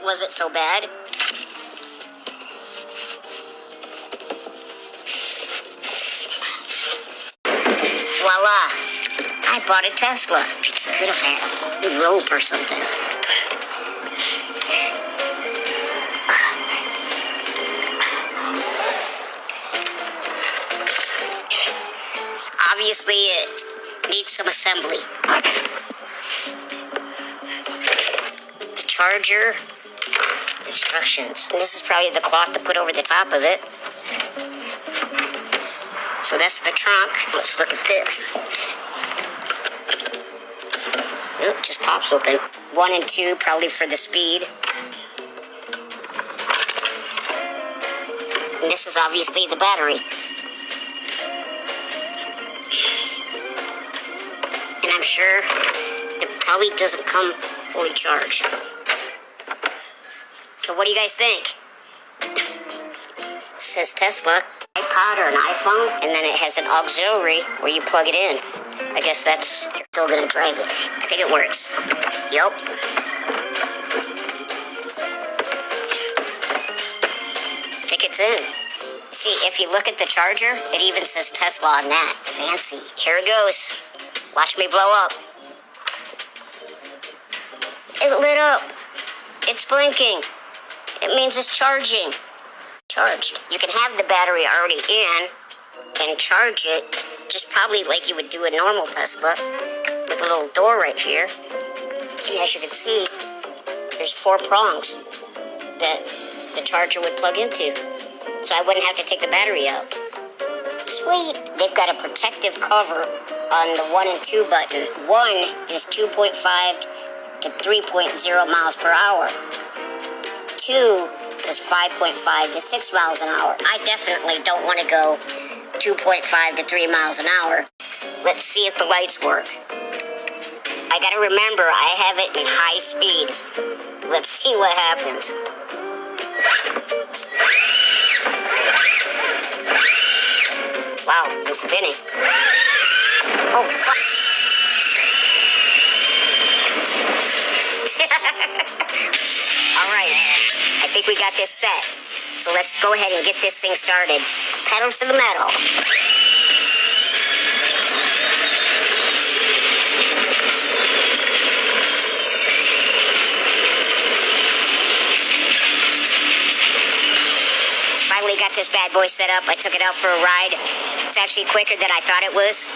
wasn't so bad. Voila! I bought a Tesla. Could have had a rope or something. Obviously, it needs some assembly. The charger, instructions. And this is probably the cloth to put over the top of it. So that's the trunk. Let's look at this. Oop, just pops open. 1 and 2, probably for the speed. And this is obviously the battery. And I'm sure it probably doesn't come fully charged. So what do you guys think? It says Tesla. iPod or an iPhone, and then it has an auxiliary where you plug it in. I guess that's still gonna drive it. I think it works. Yup. I think it's in. See, if you look at the charger, it even says Tesla on that. Fancy. Here it goes. Watch me blow up. It lit up. It's blinking. It means it's charging. Charged. You can have the battery already in and charge it just probably like you would do a normal Tesla with a little door right here. And as you can see, there's 4 prongs that the charger would plug into. So I wouldn't have to take the battery out. Sweet. They've got a protective cover on the 1 and 2 button. 1 is 2.5 to 3.0 miles per hour. 2 is 5.5 to 6 miles an hour. I definitely don't want to go 2.5 to 3 miles an hour. Let's see if the lights work. I gotta remember, I have it in high speed. Let's see what happens. Wow, I'm spinning. Oh, fuck. All right, I think we got this set. So let's go ahead and get this thing started. Pedal to the metal. Finally got this bad boy set up. I took it out for a ride. It's actually quicker than I thought it was.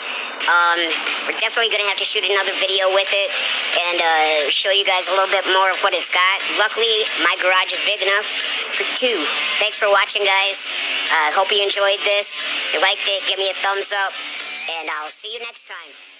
We're definitely going to have to shoot another video with it and show you guys a little bit more of what it's got. Luckily, my garage is big enough for 2. Thanks for watching, guys. Hope you enjoyed this. If you liked it, give me a thumbs up, and I'll see you next time.